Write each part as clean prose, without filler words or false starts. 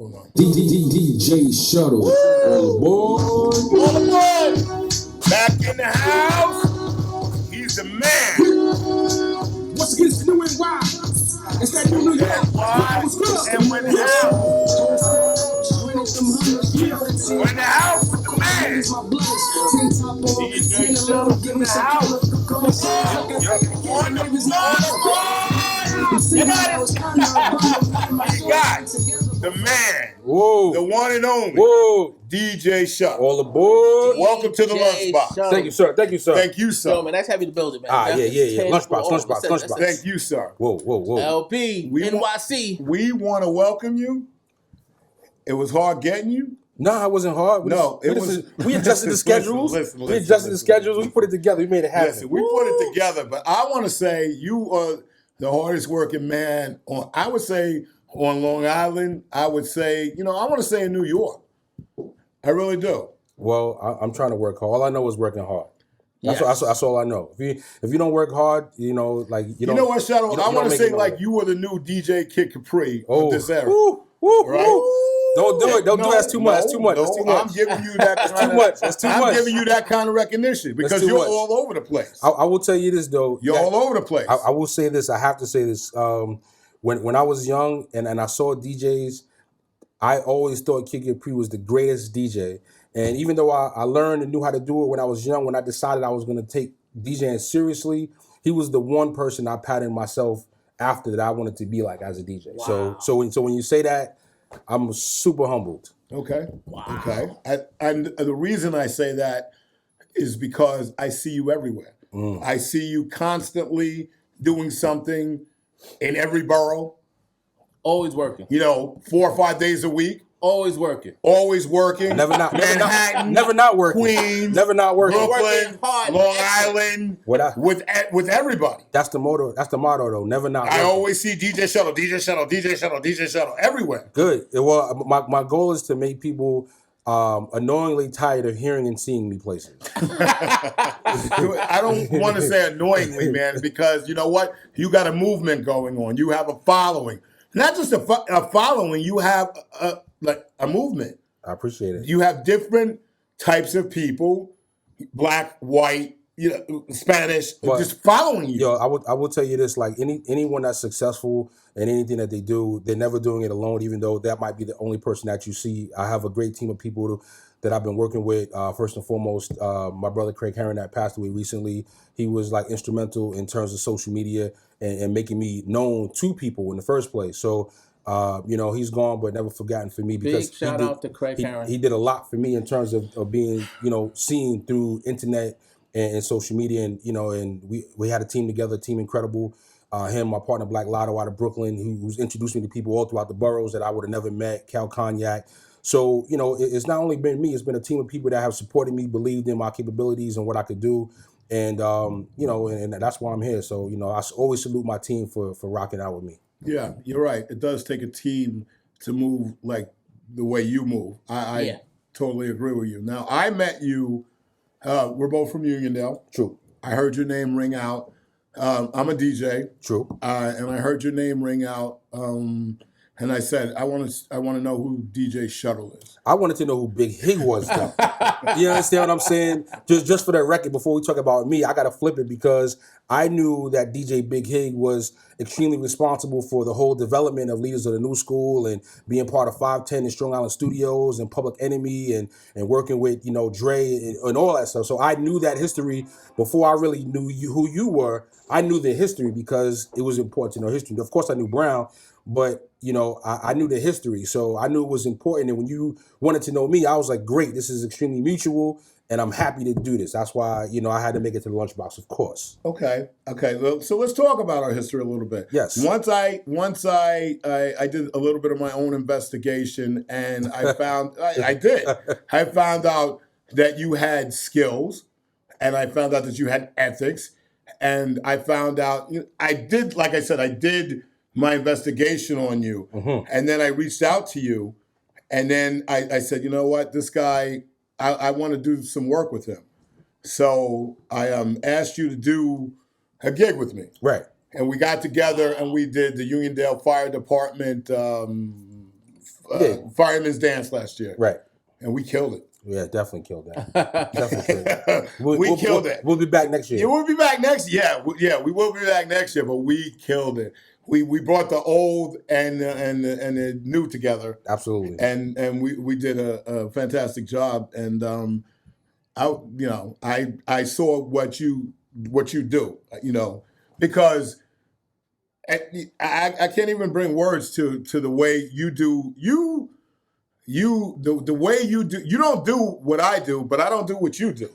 Hold on. DJ Shuttle. All aboard. All aboard. Back in the house. He's the man. What's against the new NY? It's that new York. And we're in the house. We're in the house with the man. DJ Shuttle's in the house. On the You got the man. Whoa. The one and only. Whoa. DJ Shuttle. All aboard. Welcome to the Lunchbox. Thank you, sir. Thank you, sir. Thank you, sir. Yo, man, that's heavy to build it, man. Yeah. Lunchbox. Thank you, sir. Whoa. LP, NYC. We want to welcome you. It was hard getting you. No, it wasn't hard. We adjusted the schedules. We adjusted the schedules. We put it together. We made it happen. Listen, we put it together. But I want to say you are the hardest working man on, I would say, on Long Island. I would say, I want to say in New York. I really do. Well, I'm trying to work hard. All I know is working hard. That's all I know. If you don't work hard, you know what, Shuttle? I want to say like you were the new DJ Kid Capri of this era. Right? Don't do it. Don't do it. That's too much. That's too much. That's too much. I'm giving you that. That's too much. That's too much. I'm giving you that kind of recognition because you're all over the place. I will tell you this though. You're all over the place. I will say this. I have to say this. When I was young and I saw DJs, I always thought Kid Capri was the greatest DJ. And even though I learned and knew how to do it when I was young, when I decided I was going to take DJing seriously, he was the one person I patterned myself after that I wanted to be like as a DJ. Wow. So when you say that, I'm super humbled. Okay. Wow. Okay. And the reason I say that is because I see you everywhere. I see you constantly doing something in every borough. Always working. 4 or 5 days a week. Always working. Always working. Manhattan. Never not working. Queens. Never not working. Brooklyn. Long Island. With everybody. That's the motto. That's the motto though. Never not working. I always see DJ Shuttle everywhere. Good. Well, my goal is to make people annoyingly tired of hearing and seeing me places. I don't want to say annoyingly, man, because you know what? You got a movement going on. You have a following. Not just a following, you have a movement. I appreciate it. You have different types of people, black, white, Spanish, just following you. Yo, I will tell you this, like anyone that's successful in anything that they do, they're never doing it alone, even though that might be the only person that you see. I have a great team of people that I've been working with. First and foremost, my brother Craig Herron that passed away recently. He was like instrumental in terms of social media and making me known to people in the first place. So, he's gone, but never forgotten for me because big shout out to Craig Herron. He did a lot for me in terms of being, seen through internet and social media. And, and we had a team together, Team Incredible. Him, my partner Black Lotto out of Brooklyn, who's introduced me to people all throughout the boroughs that I would have never met, Cal Cognac. So, it's not only been me, it's been a team of people that have supported me, believed in my capabilities and what I could do. And, and that's why I'm here. So, I always salute my team for rocking out with me. Yeah, you're right. It does take a team to move like the way you move. I totally agree with you. Now, I met you. We're both from Uniondale. True. I heard your name ring out. I'm a DJ. True. And I heard your name ring out. And I said, I want to know who DJ Shuttle is. I wanted to know who Big Hig was, though. You understand what I'm saying? Just for the record, before we talk about me, I got to flip it because I knew that DJ Big Hig was extremely responsible for the whole development of Leaders of the New School and being part of 510 and Strong Island Studios and Public Enemy and working with, Dre and all that stuff. So I knew that history before I really knew who you were. I knew the history because it was important to know history. Of course, I knew Brown, but I knew the history, so I knew it was important. And when you wanted to know me, I was like, great, this is extremely mutual, and I'm happy to do this. That's why, I had to make it to the Lunchbox, of course. Okay. Well, so let's talk about our history a little bit. Yes. Once I did a little bit of my own investigation, and I found I found out that you had skills, and I found out that you had ethics, and I found out I did my investigation on you. Mm-hmm. And then I reached out to you. And then I said, you know what, this guy, I want to do some work with him. So I asked you to do a gig with me. Right. And we got together and we did the Uniondale Fire Department Fireman's Dance last year. Right. And we killed it. Yeah, definitely killed that. Definitely killed that. We killed it. We'll be back next year. Yeah, we'll be back next year. Yeah, we will be back next year, but we killed it. We brought the old and the new together. Absolutely. And we did a fantastic job. And I saw what you do, because I can't even bring words to the way you do the way you do. You don't do what I do, but I don't do what you do.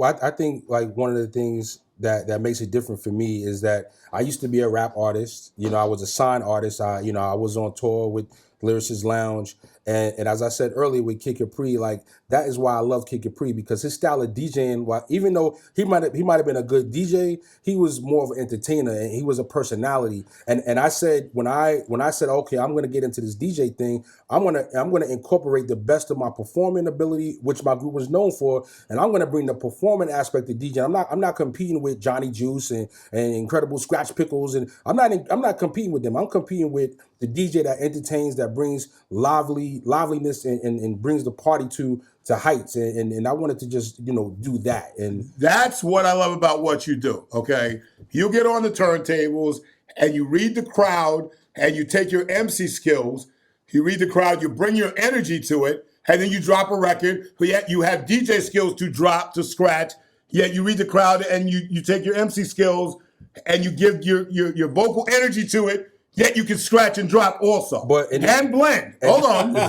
I think like one of the things that makes it different for me is that I used to be a rap artist. I was a signed artist. I was on tour with Lyricist Lounge. And as I said earlier with Kid Capri, like that is why I love Kid Capri, because his style of DJing, even though he might have been a good DJ, he was more of an entertainer and he was a personality. And I said when I said, okay, I'm gonna get into this DJ thing, I'm gonna incorporate the best of my performing ability, which my group was known for, and I'm gonna bring the performing aspect of DJ. I'm not competing with Johnny Juice and Incredible Scratch Pickles, and I'm not competing with them. I'm competing with the DJ that entertains, that brings liveliness and brings the party to heights. And I wanted to just, do that. And that's what I love about what you do, okay? You get on the turntables and you read the crowd and you take your MC skills, you read the crowd, you bring your energy to it, and then you drop a record, but yet you have DJ skills to drop, to scratch, yet you read the crowd and you take your MC skills and you give your vocal energy to it, yet you can scratch and drop also. And blend. Hold on. No,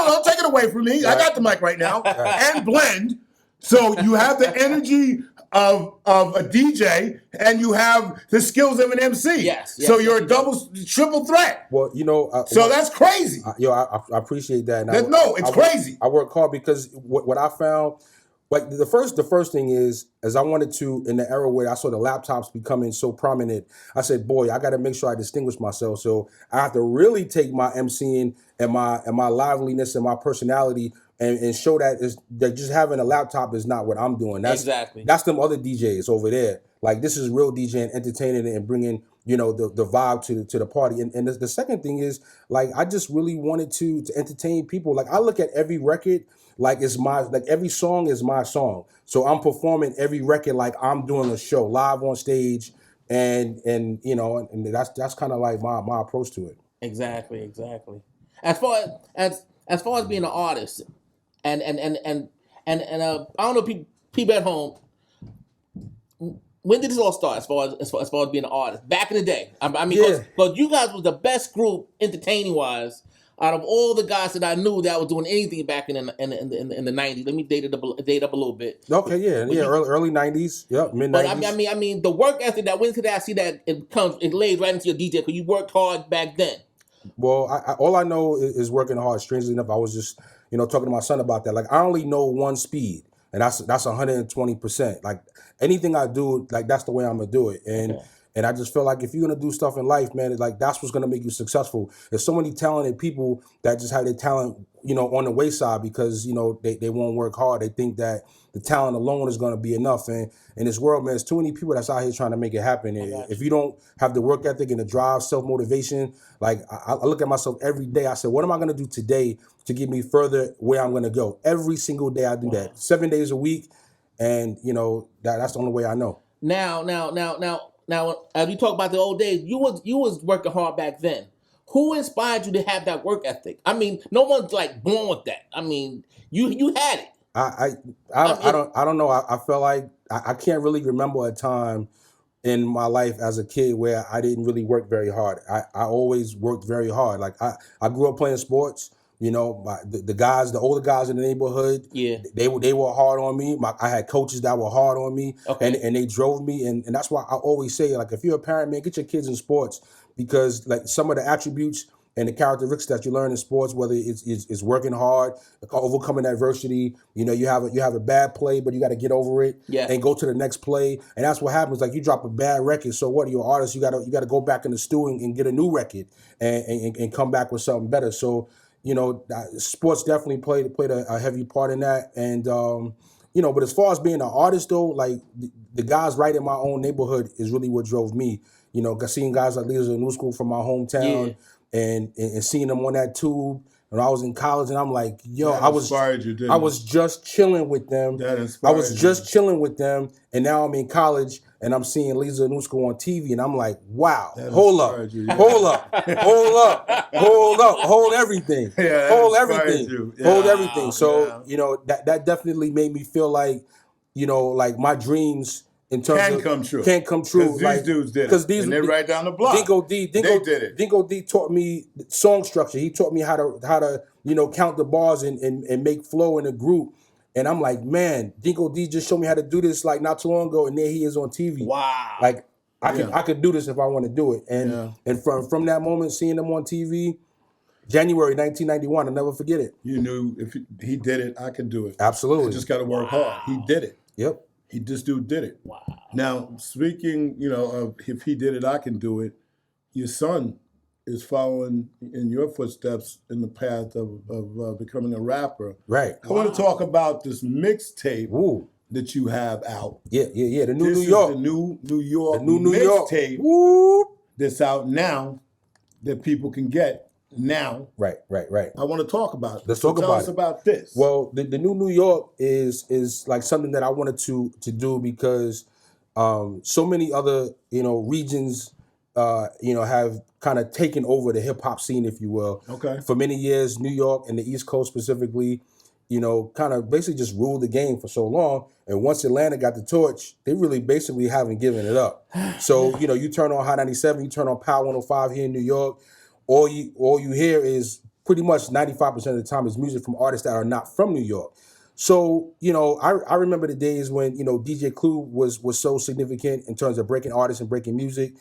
don't take it away from me. I got the mic right now. And blend. So you have the energy of a DJ and you have the skills of an MC. Yes. So you're a triple threat. Well, so that's crazy. I appreciate that. It's crazy. I work hard because what I found, like the first thing is I wanted to, in the era where I saw the laptops becoming so prominent, I said, boy, I got to make sure I distinguish myself. So I have to really take my MCing and my liveliness and my personality and show that just having a laptop is not what I'm doing. That's them other DJs over there. Like this is real DJing, entertaining and bringing the vibe to the party. And the second thing is, like, I just really wanted to entertain people. Like I look at every record like every song is my song. So I'm performing every record like I'm doing a show live on stage, and that's kind of like my approach to it. Exactly. As far as being an artist, and I don't know, people at home, when did this all start? As far as being an artist, back in the day. I mean, because you guys was the best group entertaining wise out of all the guys that I knew that was doing anything back in the 90s. Let me date up a little bit. Okay, early 90s, mid 90s. But I mean, the work ethic that went into that, I see that it lays right into your DJ because you worked hard back then. Well, all I know is working hard. Strangely enough, I was just talking to my son about that. Like I only know one speed, and that's 120%. Like anything I do, like that's the way I'm gonna do it. And I just feel like if you're gonna do stuff in life, man, like that's what's gonna make you successful. There's so many talented people that just have their talent, on the wayside because they won't work hard. They think that the talent alone is gonna be enough. And in this world, man, there's too many people that's out here trying to make it happen. If you don't have the work ethic and the drive, self-motivation, like I look at myself every day. I said, what am I gonna do today to get me further where I'm gonna go? Every single day I do that, 7 days a week, and that's the only way I know. Now, as we talk about the old days, you was working hard back then. Who inspired you to have that work ethic? I mean, no one's like born with that. I mean, you had it. I don't know. I feel like I can't really remember a time in my life as a kid where I didn't really work very hard. I always worked very hard. Like I grew up playing sports. The older guys in the neighborhood, they were hard on me. I had coaches that were hard on me, and they drove me. And that's why I always say, like, if you're a parent, man, get your kids in sports because, like, some of the attributes and the characteristics that you learn in sports, whether it's working hard, overcoming adversity, you have a bad play, but you got to get over it and go to the next play. And that's what happens. Like you drop a bad record, so what? You're an artist. You got to go back in the stew and get a new record and come back with something better. So. Sports definitely played a heavy part in that. And, but as far as being an artist, though, like the guys right in my own neighborhood is really what drove me. Seeing guys like Leaders of the New School from my hometown and seeing them on that tube when I was in college, and I'm like, yo, That I was inspired you, didn't I it? was just chilling with them. That I inspired was just chilling with them, and now I'm in college and I'm seeing Lisa Anusko on TV, and I'm like, wow, That hold up, inspired you, yeah. hold up, hold up, hold up, hold everything, Yeah, that hold inspired everything, you. hold Yeah, everything. So yeah. you know that definitely made me feel like, you know, like my dreams in terms Can of come true. can come true. Because these dudes did it. These And they're right down the block. Dingo D They did it. Dingo D taught me song structure. He taught me how to you know, count the bars and make flow in a group. And I'm like, man, Dingo D just showed me how to do this like not too long ago, and there he is on TV. Wow. Like I Yeah. could do this if I want to do it. And Yeah. and from that moment, seeing him on TV, January 1991, I'll never forget it. You knew if he did it, I could do it. Absolutely. I just got to work hard. He did it. Yep. This dude did it. Wow. Now, speaking, you know, of if he did it, I can do it. Your son is following in your footsteps in the path of becoming a rapper. Right. I want to talk about this mixtape Ooh. that you have out. Yeah. The new This New is York. the new New York The new New York. mixtape Woo. that's out now that people can get now. Right. I want to talk about it. Let's So talk tell about us it. about this. Well, the new New York is like something that I wanted to do because so many other, you know, regions you know, have kind of taken over the hip hop scene, if you will. Okay. For many years, New York and the East Coast specifically, you know, kind of basically just ruled the game for so long. And once Atlanta got the torch, they really basically haven't given it up. So, you know, you turn on Hot 97, you turn on Power 105 here in New York, all you hear is pretty much 95% of the time is music from artists that are not from New York. So, you know, I remember the days when, you know, DJ Clue was so significant in terms of breaking artists and breaking music.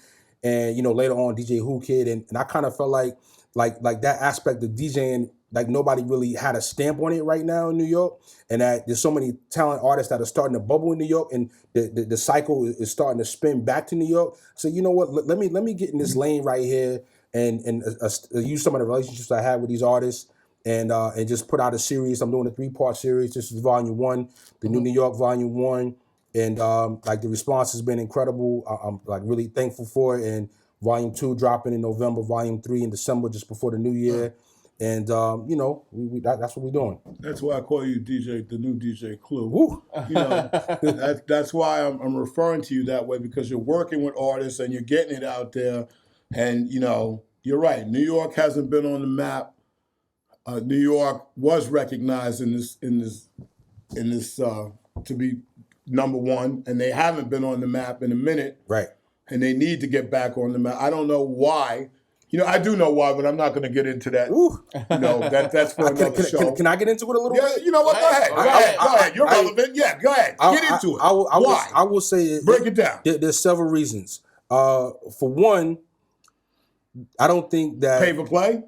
And, you know, later on DJ Who Kid. And I kind of felt like that aspect of DJing, like nobody really had a stamp on it right now in New York. And that there's so many talent artists that are starting to bubble in New York, and the cycle is starting to spin back to New York. So you know what, let me get in this lane right here and use some of the relationships I have with these artists and just put out a series. I'm doing a 3-part series. This is volume 1, the new New York volume 1. And like the response has been incredible. I'm like really thankful for it. And volume 2 dropping in November, volume 3 in December, just before the new year. And you know, that's what we're doing. That's why I call you DJ, the new DJ Clue. Woo. You know, that's why I'm referring to you that way, because you're working with artists and you're getting it out there. And you know, you're right. New York hasn't been on the map. New York was recognized in this to be number one, and they haven't been on the map in a minute. Right. And they need to get back on the map. I don't know why. You know, I do know why, but I'm not going to get into that. Woo. You know, that's for another show. Can I get into it a little Yeah, bit? you know what? Go ahead. Go ahead. You're relevant. Yeah, go ahead. Get into it. Why? I will say Break it down. There's several reasons. For one, I don't think that Pay for play?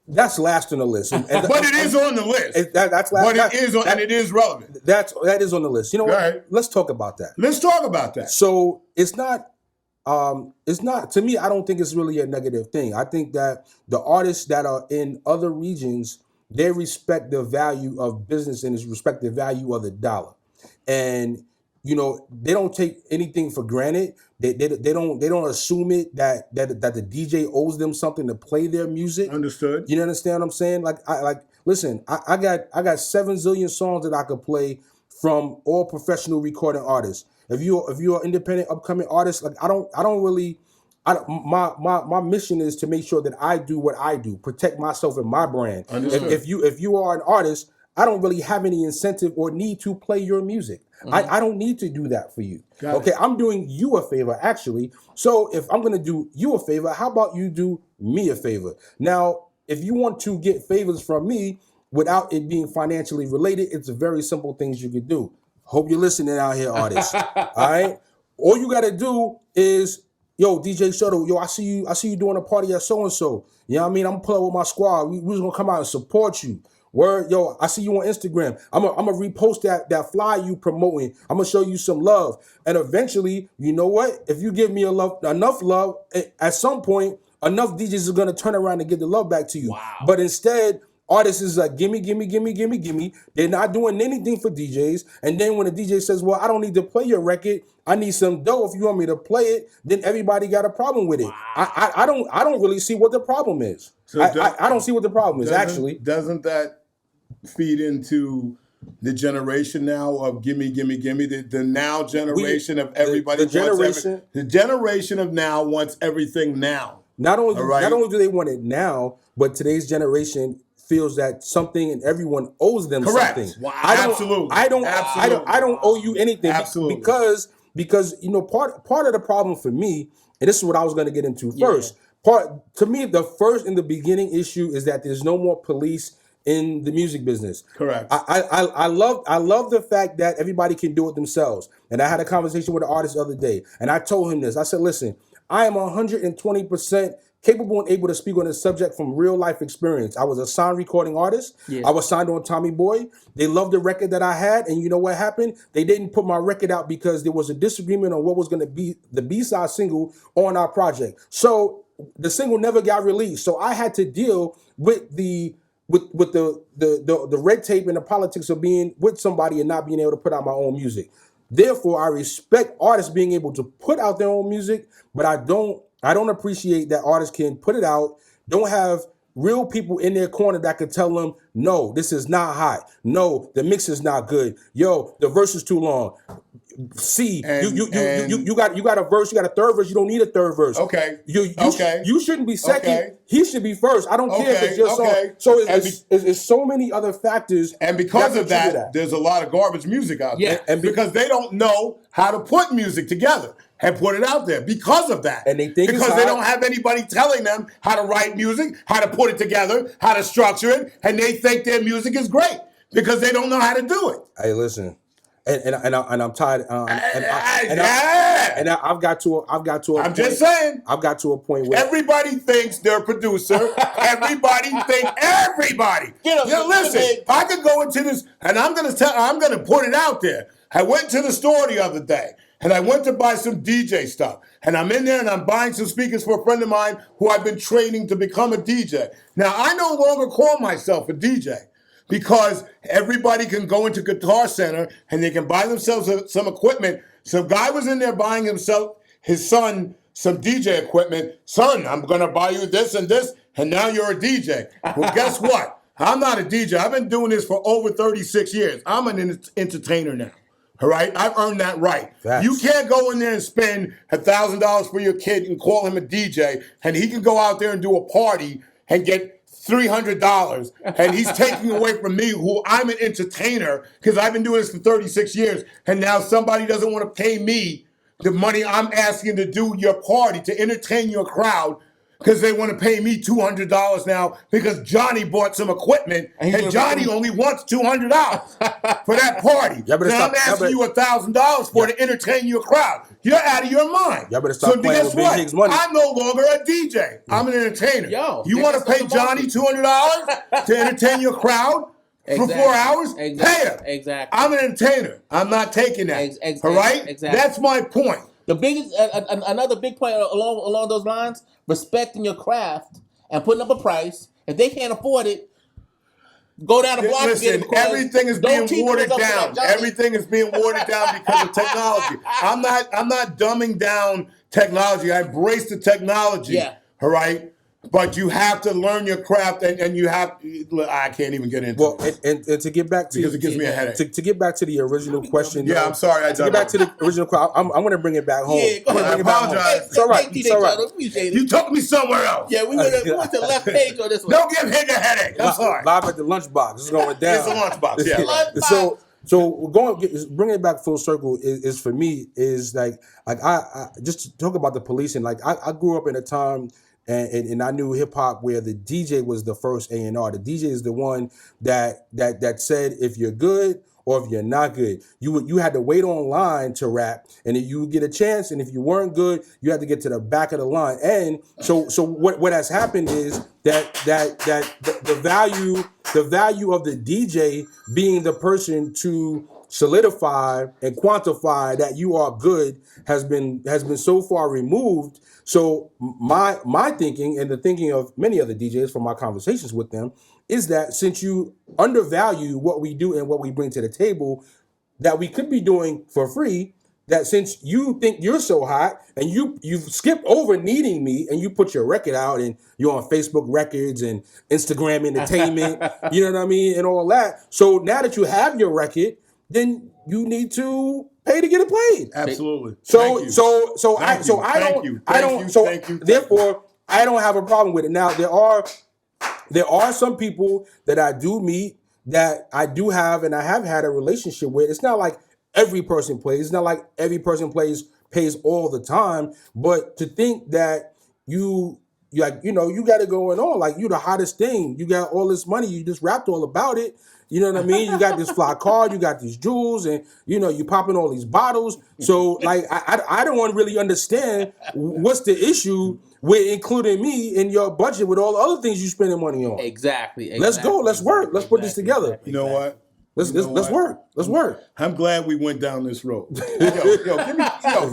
that's last on the list. But it is on the list. That's last. But it is on, and it is relevant. That is on the list. You know what? Right. Let's talk about that. Let's talk about that. So it's not to me, I don't think it's really a negative thing. I think that the artists that are in other regions, they respect the value of business and respect the value of the dollar. And you know, they don't take anything for granted. They don't assume it that the DJ owes them something to play their music. Understood. You understand what I'm saying? Listen, I got 7 zillion songs that I could play from all professional recording artists. If you're an independent upcoming artist, like my mission is to make sure that I do what I do, protect myself and my brand. Understood. If you are an artist, I don't really have any incentive or need to play your music. I don't need to do that for you. Got it. I'm doing you a favor, actually. So if I'm going to do you a favor, how about you do me a favor? Now, if you want to get favors from me without it being financially related, it's a very simple things you could do. Hope you're listening out here, artists. All right? All you got to do is, yo, DJ Shuttle, yo, I see you doing a party at so-and-so. You know what I mean? I'm going to pull up with my squad. We're just going to come out and support you. Word, yo, I see you on Instagram. I'm gonna repost that fly you promoting. I'm gonna show you some love. And eventually, you know what? If you give me enough love, at some point, enough DJs are gonna turn around and give the love back to you. Wow. But instead, Artists is like, gimme, gimme, gimme, gimme, gimme. They're not doing anything for DJs. And then when the DJ says, well, I don't need to play your record, I need some dough. If you want me to play it, then everybody got a problem with it. I don't really see what the problem is. So I don't see what the problem is, actually. Doesn't that feed into the generation now of gimme, gimme, gimme? The now generation of everybody. The generation of now wants everything now. Not only do they want it now, but today's generation feels that something and everyone owes them something. Wow. Absolutely. I don't owe you anything. Absolutely. Because you know, part of the problem for me, and this is what I was going to get into first. To me, the beginning issue is that there's no more police in the music business. Correct. I love the fact that everybody can do it themselves. And I had a conversation with an artist the other day, and I told him this. I said, listen, I am 120% capable and able to speak on this subject from real life experience. I was a signed recording artist. I was signed on Tommy Boy. They loved the record that I had, and you know what happened? They didn't put my record out because there was a disagreement on what was going to be the B-side single on our project. So the single never got released. So I had to deal with the red tape and the politics of being with somebody and not being able to put out my own music. Therefore, I respect artists being able to put out their own music, but I don't appreciate that artists can put it out, don't have real people in their corner that could tell them, no, this is not hot. No, the mix is not good. Yo, the verse is too long. You got a verse, you got a third verse, you don't need a third verse. Okay. You shouldn't be second. Okay. He should be first. I don't care if it's your song. So it's so many other factors. And because of that, there's a lot of garbage music out there. And because they don't know how to put music together and put it out there because of that. And they think because they don't have anybody telling them how to write music, how to put it together, how to structure it, and they think their music is great because they don't know how to do it. Hey, listen. And I'm tired. I've got to a I'm just saying. I've got to a point where everybody thinks they're a producer. Everybody. Listen, I could go into this, and I'm gonna put it out there. I went to the store the other day, and I went to buy some DJ stuff. And I'm in there, and I'm buying some speakers for a friend of mine who I've been training to become a DJ. Now, I no longer call myself a DJ. Because everybody can go into Guitar Center and they can buy themselves some equipment. Some guy was in there buying his son, some DJ equipment. Son, I'm going to buy you this, and now you're a DJ. Well, guess what? I'm not a DJ. I've been doing this for over 36 years. I'm an entertainer now. All right? I've earned that right. Facts. You can't go in there and spend $1,000 for your kid and call him a DJ, and he can go out there and do a party and get $300, and he's taking away from me, who I'm an entertainer, because I've been doing this for 36 years, and now somebody doesn't want to pay me the money I'm asking to do your party, to entertain your crowd, because they want to pay me $200 now because Johnny bought some equipment, and Johnny only wants $200 for that party. Now I'm asking you $1,000 for to entertain your crowd. You're out of your mind. Y'all better stop playing with Big Higgs money. I'm no longer a DJ. I'm an entertainer. You want to pay Johnny $200 to entertain your crowd for 4 hours? Pay him. Exactly. I'm an entertainer. I'm not taking that. All right? Exactly. That's my point. The biggest, another big point along those lines, respecting your craft and putting up a price. If they can't afford it, go down the block. Listen, everything is being watered down. Everything is being watered down because of technology. I'm not dumbing down technology. I embrace the technology. Yeah. All right. But you have to learn your craft, and you have. I can't even get into it. And to get back to because it gives me a headache. To get back to the original question. Yeah, I'm sorry. To get back to the original question, I'm going to bring it back home. Yeah, go ahead. I apologize. It's all right. It's all right. You took me somewhere else. Yeah, we went to the left page on this one. Don't give Higgs a headache. I'm sorry. Live at the lunchbox. This is going down. It's a lunchbox. Yeah. Lunchbox. So bringing it back full circle is for me is like I just to talk about the policing. Like I grew up in a time. And I knew hip hop where the DJ was the first A&R. The DJ is the one that said if you're good or if you're not good. You had to wait on line to rap, and if you get a chance, and if you weren't good, you had to get to the back of the line. And so what has happened is that the value of the DJ being the person to solidify and quantify that you are good has been so far removed. So my thinking and the thinking of many other DJs from my conversations with them is that since you undervalue what we do and what we bring to the table, that we could be doing for free, that since you think you're so hot and you've skipped over needing me and you put your record out and you're on Facebook Records and Instagram Entertainment, you know what I mean, and all that. So now that you have your record, then you need to pay to get it played. Absolutely. Therefore, I don't have a problem with it. Now there are some people that I do meet that I do have and I have had a relationship with. It's not like every person plays. It's not like every person pays all the time. But to think that you got it going on, like you the hottest thing. You got all this money. You just rapped all about it. You know what I mean? You got this fly car, you got these jewels, and you popping all these bottles. So like I don't really understand what's the issue with including me in your budget with all the other things you spending money on. Exactly. Let's go. Let's work. Let's put this together. You know what? Let's work. Let's work. I'm glad we went down this road. Give me a pound.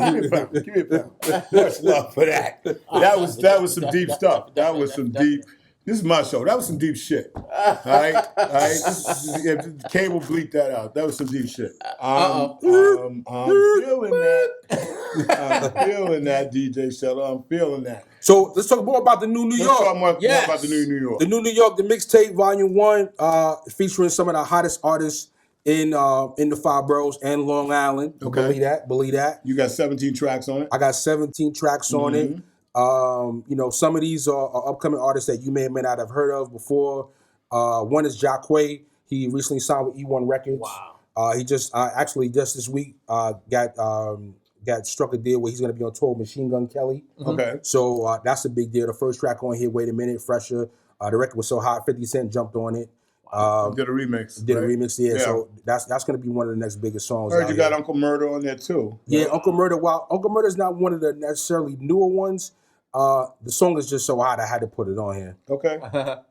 Give me a pound. Much love for that. That was some deep stuff. That was some deep. This is my show. That was some deep shit. All right. The cable bleep that out. That was some deep shit. I'm feeling that. I'm feeling that, DJ Shuttle. I'm feeling that. So let's talk more about the new New York. Let's talk more about the new New York. The new New York, the mixtape, Volume 1, featuring some of the hottest artists in the 5 boroughs and Long Island. Okay. Believe that. You got 17 tracks on it? I got 17 tracks on it. Some of these are upcoming artists that you may or may not have heard of before. One is Jacquay. He recently signed with E1 Records. Wow. He just this week got struck a deal where he's going to be on tour with Machine Gun Kelly. Okay. So that's a big deal. The first track on here, Wait a Minute, Fresher. The record was so hot, 50 Cent jumped on it. Did a remix. Yeah. So that's going to be one of the next biggest songs. I heard you got Uncle Murder on there too. Yeah, Uncle Murder. While Uncle Murder's not one of the necessarily newer ones, the song is just so hot I had to put it on here. Okay.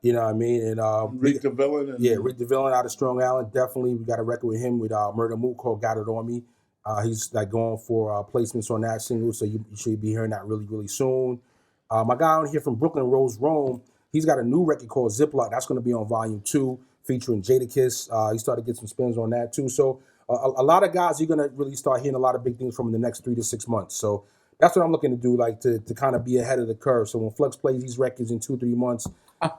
You know what I mean? And Rick the Villain. Rick the Villain out of Strong Island. Definitely, we got a record with him with Murder Mook called Got It On Me. He's like going for placements on that single, so you should be hearing that really, really soon. My guy on here from Brooklyn, Rose Rome, he's got a new record called Ziploc. That's going to be on Volume 2, featuring Jadakiss. He started to get some spins on that too. So a lot of guys, you're going to really start hearing a lot of big things from in the next 3 to 6 months. So that's what I'm looking to do, like to kind of be ahead of the curve. So when Flex plays these records in 2-3 months,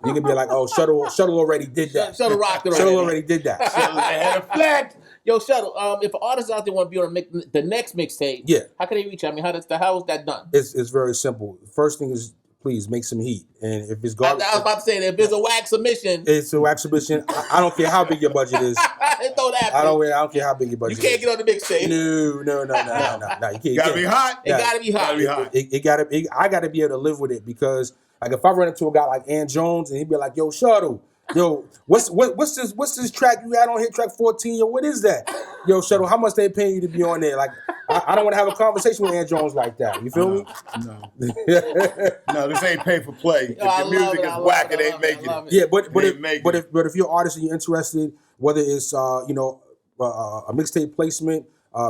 you can be like, oh, Shuttle already did that. Shuttle rocked it. Shuttle already did that. Shuttle ahead of Flex. Yo, Shuttle, if artists out there want to be on the next mixtape, how can they reach you? I mean, how is that done? It's very simple. First thing is, please make some heat. And if it's garbage, I was about to say that if it's a wax submission, it's a wax submission. I don't care how big your budget is. Throw that. I don't care how big your budget is. You can't get on the mixtape. No. You can't. Gotta be hot. It gotta be hot. I gotta be able to live with it, because like if I run into a guy like Ant Jones and he'd be like, yo, Shuttle, yo, what's this track you had on here, track 14? Yo, what is that? Yo, Shuttle, how much they paying you to be on there? Like, I don't want to have a conversation with Ant Jones like that. You feel me? No, this ain't pay for play. If the music is whack, it ain't making it. Yeah, but if you're an artist and you're interested, whether it's a mixtape placement,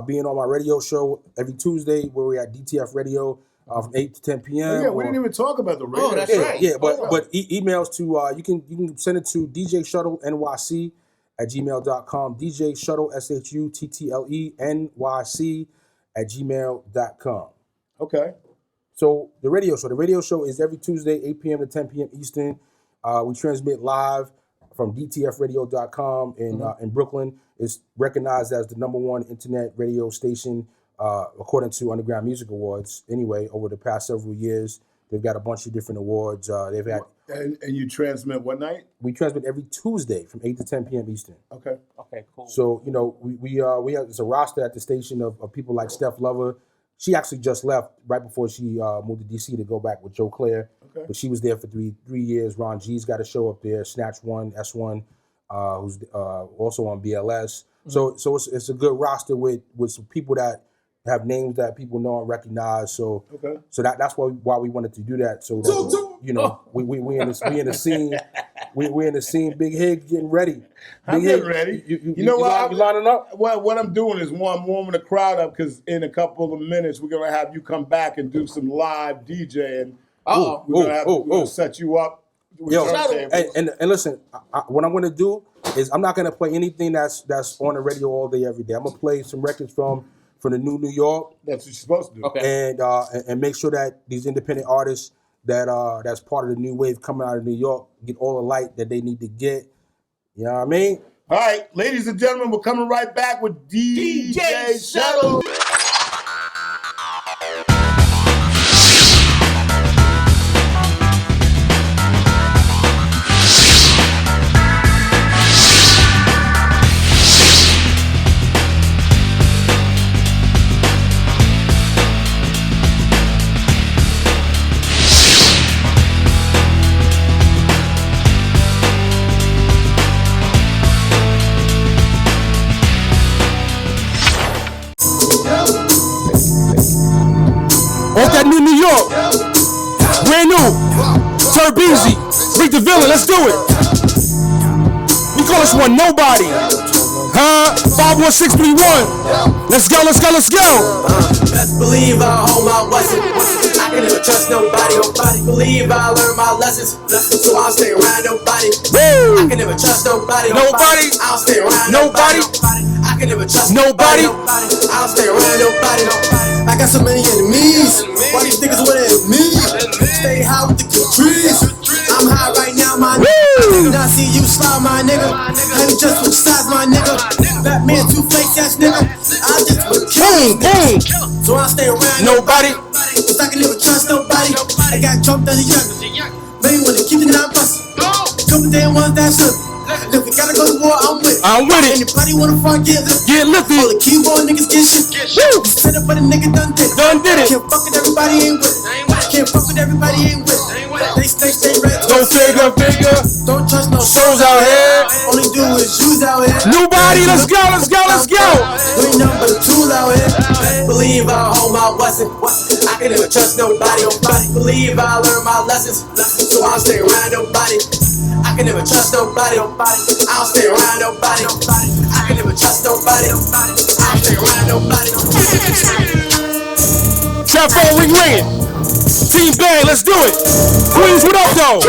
being on my radio show every Tuesday where we're at DTF Radio from 8 to 10 p.m. We didn't even talk about the radio. Oh, that's right. Yeah, but emails to you can send it to DJShuttleNYC at gmail.com. DJ Shuttle SHUTTLE NYC at gmail.com. Okay. So the radio show is every Tuesday, 8 p.m. to 10 p.m. Eastern. We transmit live from DTFradio.com in Brooklyn. It's recognized as the #1 internet radio station according to Underground Music Awards. Anyway, over the past several years, they've got a bunch of different awards. They've had. And you transmit what night? We transmit every Tuesday from 8 to 10 p.m. Eastern. Okay, cool. So we have it's a roster at the station of people like Steph Lover. She actually just left right before she moved to DC to go back with Joe Claire. Okay. But she was there for three years. Ron G's got a show up there. Snatch One, S1, who's also on BLS. Mm-hmm. So it's a good roster with some people that have names that people know and recognize. So that's why we wanted to do that. So that, we in the scene. we're in the scene. Big Higgs getting ready. I'm getting ready. You know what? You lining up? Well, what I'm doing is I'm warming the crowd up because in a couple of minutes we're gonna have you come back and do some live DJing. We're gonna set you up. Yo, and listen, what I'm gonna do is I'm not gonna play anything that's on the radio all day every day. I'm gonna play some records from the New York. That's what you're supposed to do. Okay. And make sure that these independent artists that's part of the new wave coming out of New York get all the light that they need to get. You know what I mean? All right, ladies and gentlemen, we're coming right back with DJ Shuttle. Off that new New York. Brand new. Turbeezy. Rick the Villain. Let's do it. We call this one Nobody. 51631. Let's go, let's go, let's go. Best believe I hold my wasn't. I can never trust nobody. Nobody believe I learned my lessons. So I'll stay around nobody. Woo. I can never trust nobody. Nobody. I'll stay around Nobody. I can never trust Nobody. I'll stay around nobody. I got so many enemies. Why these niggas wanna hit me? Stay high with the good trees. I'm high right now, my nigga. Now see you slide, my nigga. Honey just with size, my nigga. Batman two-face ass nigga. I just would kill Boom. so I stay around Nobody. Cause I can never trust nobody. I got jumped as a young. Maybe wanna keep the 9 plus. Couple damn ones that slip. If we gotta go to war, I'm with it. Anybody wanna front, get lifted. Get lifted. All the keyboard niggas get shit. Set up, but a nigga done did it. Can't fuck with everybody, ain't with it. Can't fuck with everybody, ain't with it. They stay red. Don't figure. Don't trust no Souls out here. Only do is use out here. Nobody. Let's go. You ain't nothing but a tool out here. Believe I hold my wasn't. I can never trust nobody. Nobody believe I learned my lessons. So I'll stay around nobody. I can never trust nobody. I'll stay around nobody. I can never trust nobody. I'll stay around nobody. Trap phone ringing. Team Bang, let's do it. Queens, what up, though?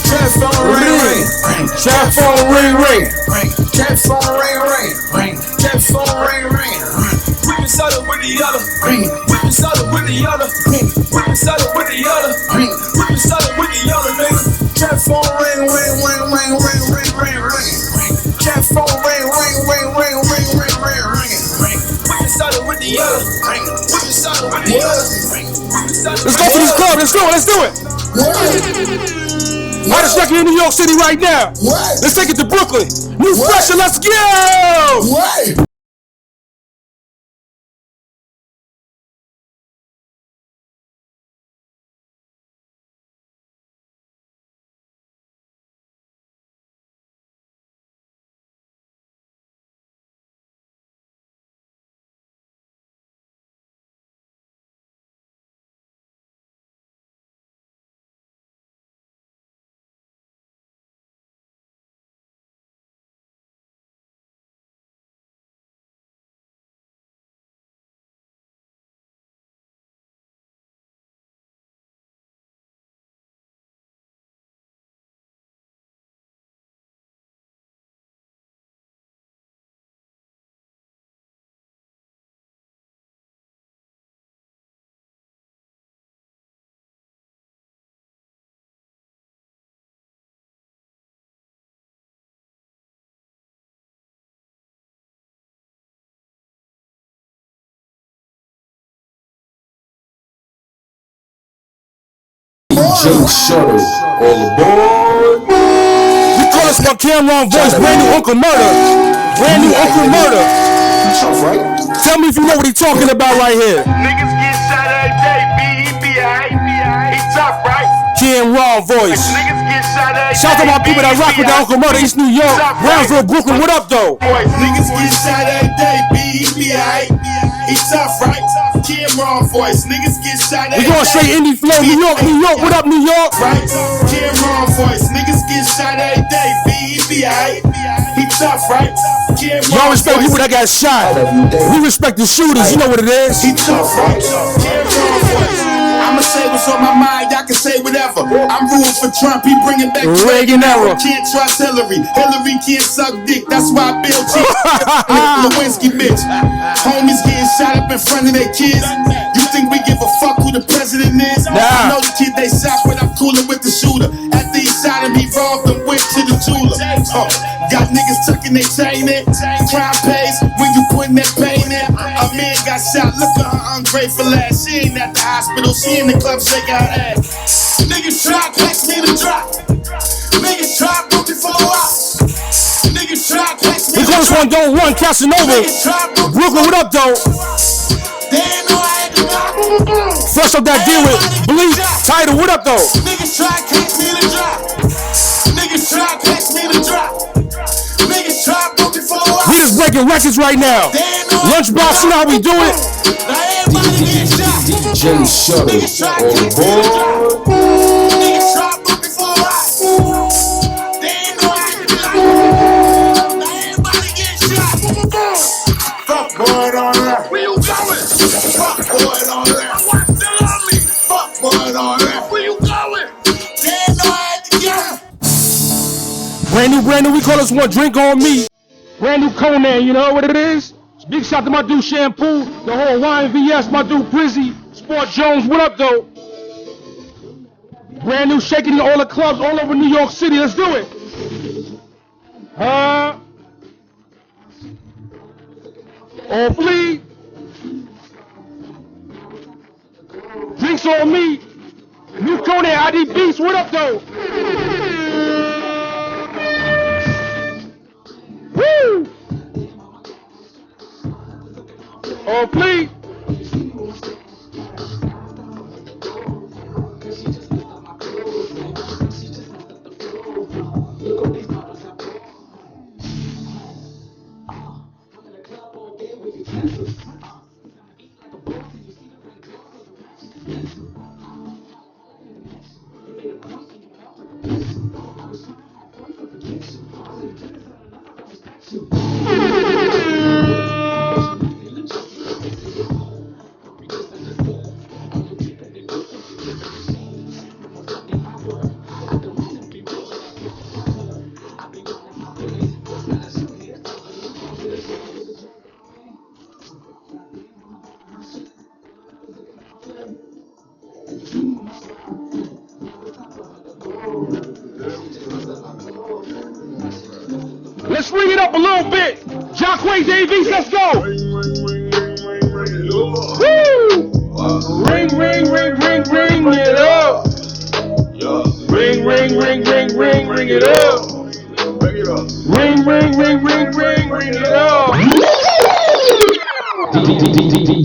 Trap phone ring. Trap phone ring. Trap phone ring. Trap phone ring. Whipping soda with the other. Whipping soda with the other. Whipping soda with the other. Whipping soda with the other, nigga. Trap phone ring. Trap phone ring. Whipping soda with the other. Whipping soda with the other. Let's go to this club. Let's do it. Hottest record in New York City right now. Let's take it to Brooklyn. New Fresher, let's go. Shuttle, all aboard. We call this my Cameron voice, brand new Uncle Murder. Tell me if you know what he's talking about right here. Niggas get shot every day, he tough, right? Raw voice. Shout out to my people that rock with the Uncle Mother, East New York, Brownsville, Brooklyn. What up, though? Niggas get shot every day, B.E.B.I. He tough, right? Raw voice. Niggas get shot every day. We going straight indie flow. New York, New York. What up, New York? Right? Raw voice. Niggas get shot every day, B.E.B.I. He tough, right? Y'all respect people that got shot. We respect the shooters. You know what it is. He tough, right? Raw voice. I'ma say what's on my mind, y'all can say whatever. I'm rooting for Trump, he bringing back Reagan era. Can't trust Hillary, Hillary can't suck dick, that's why I build cheap. Lewinsky bitch, homies getting shot up in front of their kids. You think we give a fuck who the president is? Nah. I know the kid they shot, but I'm cooling with the shooter. After he shot him, he robbed him, went to the jeweler. Got niggas tucking their chain in, crime pays when you putting that pain in. A man got shot, look at her ungrateful ass. She ain't at the hospital, she in the club shaking her ass. Niggas try, catch me to drop. Niggas try, put me for a rock. Niggas try, catch me to drop. We call this one Don't Run, Casanova. Brooklyn, what up, though? They ain't know I had to knock. Fresh up that deal with Bleak. Title, what up, though? Niggas try, catch me to drop. Niggas try, catch me to drop. Niggas try, put me for a rock. We just breaking records right now. Lunchbox, you know how we do it? DJ Shuttle on board. Niggas try to put me for a ride. They ain't know I can do it. Now everybody get shot. Fuck boy, don't rap. Where you going? Fuck boy, don't rap. What's still on me? Fuck boy, don't rap. Where you going? They ain't know I had to get him. Brand new, we call this one Drink on Me. Brand new Conan, you know what it is? Big shout to my dude Shampoo, the whole YNVS, my dude Prizzy, Sport Jones, what up though? Brand new shaking in all the clubs all over New York City, let's do it. All flee. Drinks on me. New Conan, ID Beast, what up though? Woo! Oh, please. Let's ring it up a little bit. Jacquay Davies, let's go. Woo! Ring, ring, ring, ring, ring it up. Ring, ring, ring, ring, ring, ring it up. Ring, ring, ring, ring, ring, ring it up.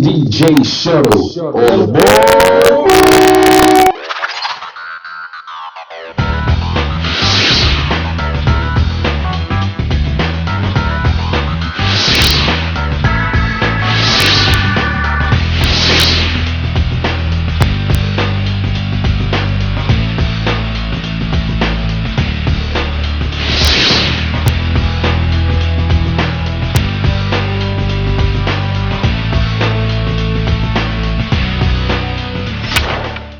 DJ Shuttle on board.